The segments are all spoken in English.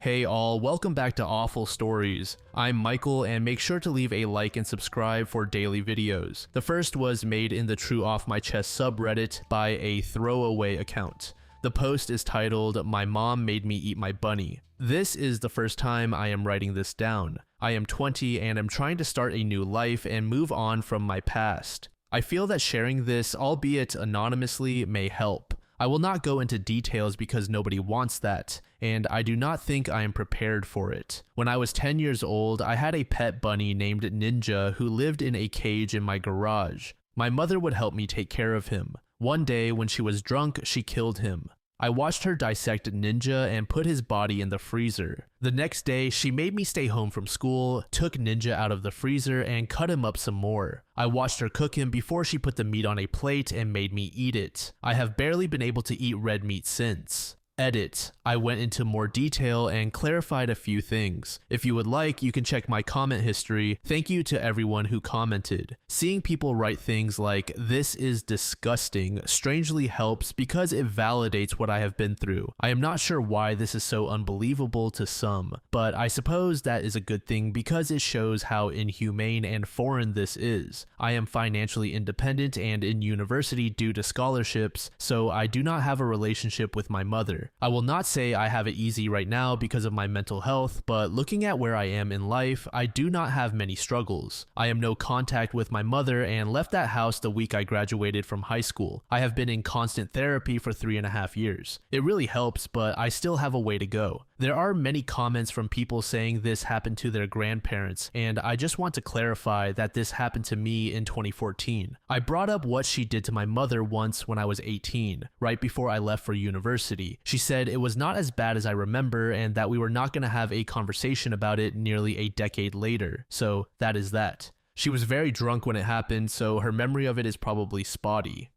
Hey all, welcome back to Awful Stories. I'm Michael, and make sure to leave a like and subscribe for daily videos. The first was made in the True Off My Chest subreddit by a throwaway account. The post is titled, "My Mom Made Me Eat My Bunny." This is the first time I am writing this down. I am 20 and am trying to start a new life and move on from my past. I feel that sharing this, albeit anonymously, may help. I will not go into details because nobody wants that, and I do not think I am prepared for it. When I was 10 years old, I had a pet bunny named Ninja who lived in a cage in my garage. My mother would help me take care of him. One day, when she was drunk, she killed him. I watched her dissect Ninja and put his body in the freezer. The next day, she made me stay home from school, took Ninja out of the freezer, and cut him up some more. I watched her cook him before she put the meat on a plate and made me eat it. I have barely been able to eat red meat since. Edit. I went into more detail and clarified a few things. If you would like, you can check my comment history. Thank you to everyone who commented. Seeing people write things like, "This is disgusting," strangely helps because it validates what I have been through. I am not sure why this is so unbelievable to some, but I suppose that is a good thing because it shows how inhumane and foreign this is. I am financially independent and in university due to scholarships, so I do not have a relationship with my mother. I will not say I have it easy right now because of my mental health, but looking at where I am in life, I do not have many struggles. I am no contact with my mother and left that house the week I graduated from high school. I have been in constant therapy for 3.5 years. It really helps, but I still have a way to go. There are many comments from people saying this happened to their grandparents, and I just want to clarify that this happened to me in 2014. I brought up what she did to my mother once when I was 18, right before I left for university. She said it was not as bad as I remember and that we were not going to have a conversation about it nearly a decade later. So that is that. She was very drunk when it happened, so her memory of it is probably spotty.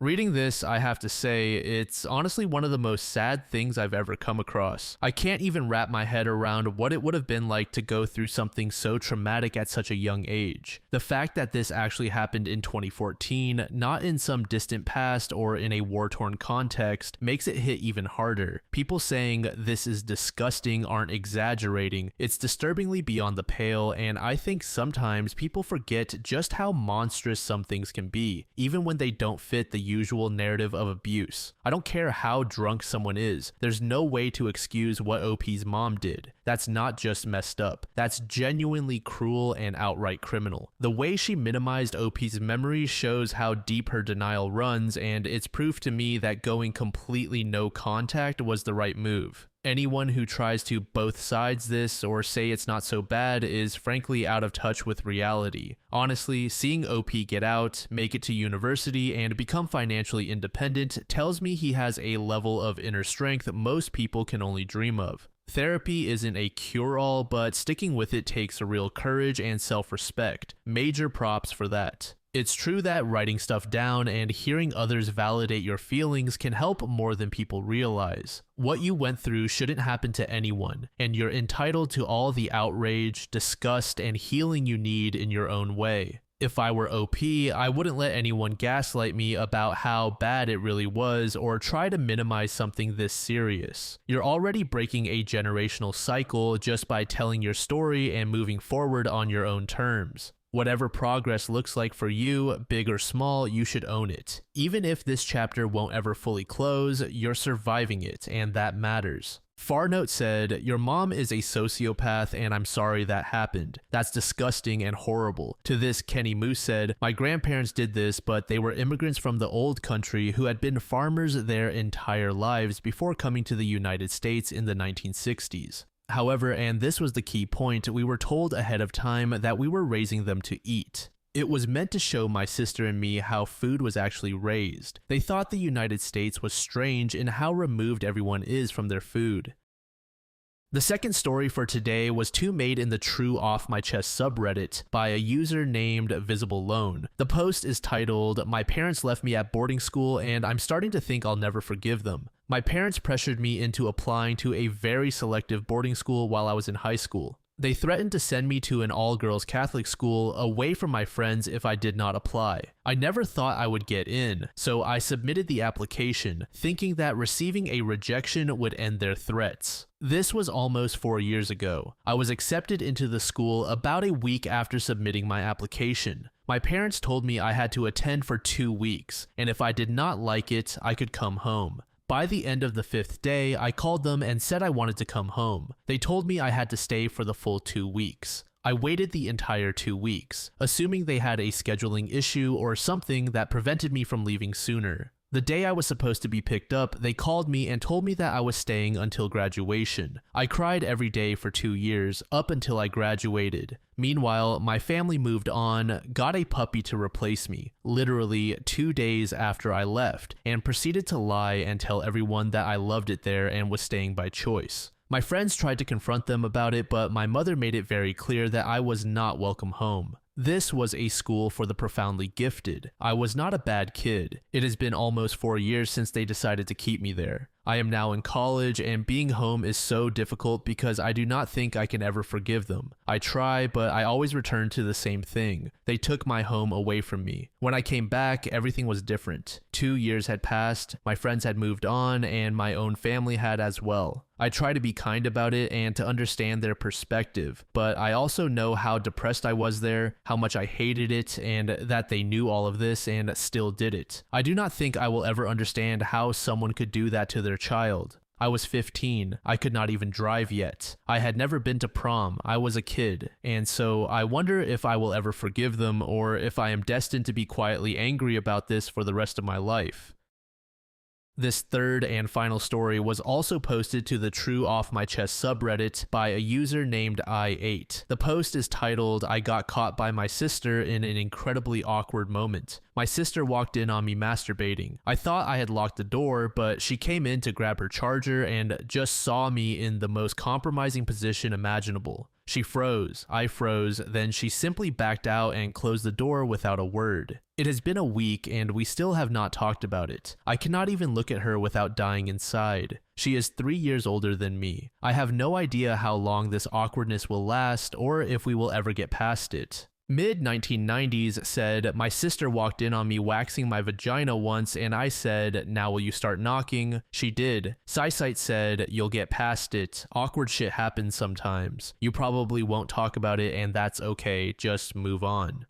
Reading this, I have to say, it's honestly one of the most sad things I've ever come across. I can't even wrap my head around what it would have been like to go through something so traumatic at such a young age. The fact that this actually happened in 2014, not in some distant past or in a war-torn context, makes it hit even harder. People saying this is disgusting aren't exaggerating. It's disturbingly beyond the pale, and I think sometimes people forget just how monstrous some things can be, even when they don't fit the usual narrative of abuse. I don't care how drunk someone is, there's no way to excuse what OP's mom did. That's not just messed up, that's genuinely cruel and outright criminal. The way she minimized OP's memory shows how deep her denial runs, and it's proof to me that going completely no contact was the right move. Anyone who tries to both sides this or say it's not so bad is frankly out of touch with reality. Honestly, seeing OP get out, make it to university, and become financially independent tells me he has a level of inner strength most people can only dream of. Therapy isn't a cure-all, but sticking with it takes real courage and self-respect. Major props for that. It's true that writing stuff down and hearing others validate your feelings can help more than people realize. What you went through shouldn't happen to anyone, and you're entitled to all the outrage, disgust, and healing you need in your own way. If I were OP, I wouldn't let anyone gaslight me about how bad it really was or try to minimize something this serious. You're already breaking a generational cycle just by telling your story and moving forward on your own terms. Whatever progress looks like for you, big or small, you should own it. Even if this chapter won't ever fully close, you're surviving it, and that matters. Farnote said, "Your mom is a sociopath and I'm sorry that happened. That's disgusting and horrible." To this, Kenny Moose said, "My grandparents did this, but they were immigrants from the old country who had been farmers their entire lives before coming to the United States in the 1960s. However, and this was the key point, we were told ahead of time that we were raising them to eat. It was meant to show my sister and me how food was actually raised. They thought the United States was strange in how removed everyone is from their food." The second story for today was made in the True Off My Chest subreddit by a user named Visible Lone. The post is titled, "My parents left me at boarding school and I'm starting to think I'll never forgive them. My parents pressured me into applying to a very selective boarding school while I was in high school. They threatened to send me to an all-girls Catholic school away from my friends if I did not apply. I never thought I would get in, so I submitted the application, thinking that receiving a rejection would end their threats. This was almost 4 years ago. I was accepted into the school about a week after submitting my application. My parents told me I had to attend for 2 weeks, and if I did not like it, I could come home. By the end of the 5th day, I called them and said I wanted to come home. They told me I had to stay for the full 2 weeks. I waited the entire 2 weeks, assuming they had a scheduling issue or something that prevented me from leaving sooner. The day I was supposed to be picked up, they called me and told me that I was staying until graduation. I cried every day for 2 years, up until I graduated. Meanwhile, my family moved on, got a puppy to replace me, literally 2 days after I left, and proceeded to lie and tell everyone that I loved it there and was staying by choice. My friends tried to confront them about it, but my mother made it very clear that I was not welcome home. This was a school for the profoundly gifted. I was not a bad kid. It has been almost 4 years since they decided to keep me there. I am now in college, and being home is so difficult because I do not think I can ever forgive them. I try, but I always return to the same thing. They took my home away from me. When I came back, everything was different. 2 years had passed, my friends had moved on, and my own family had as well. I try to be kind about it and to understand their perspective, but I also know how depressed I was there, how much I hated it, and that they knew all of this and still did it. I do not think I will ever understand how someone could do that to their child. I was 15. I could not even drive yet. I had never been to prom. I was a kid. And so I wonder if I will ever forgive them or if I am destined to be quietly angry about this for the rest of my life. This third and final story was also posted to the True Off My Chest subreddit by a user named I8. The post is titled, "I got caught by my sister in an incredibly awkward moment. My sister walked in on me masturbating. I thought I had locked the door, but she came in to grab her charger and just saw me in the most compromising position imaginable. She froze, I froze, then she simply backed out and closed the door without a word. It has been a week and we still have not talked about it. I cannot even look at her without dying inside. She is 3 years older than me. I have no idea how long this awkwardness will last or if we will ever get past it." Mid-1990s said, "My sister walked in on me waxing my vagina once and I said, 'Now will you start knocking?' She did. SciSite said, 'You'll get past it. Awkward shit happens sometimes. You probably won't talk about it and that's okay. Just move on.'"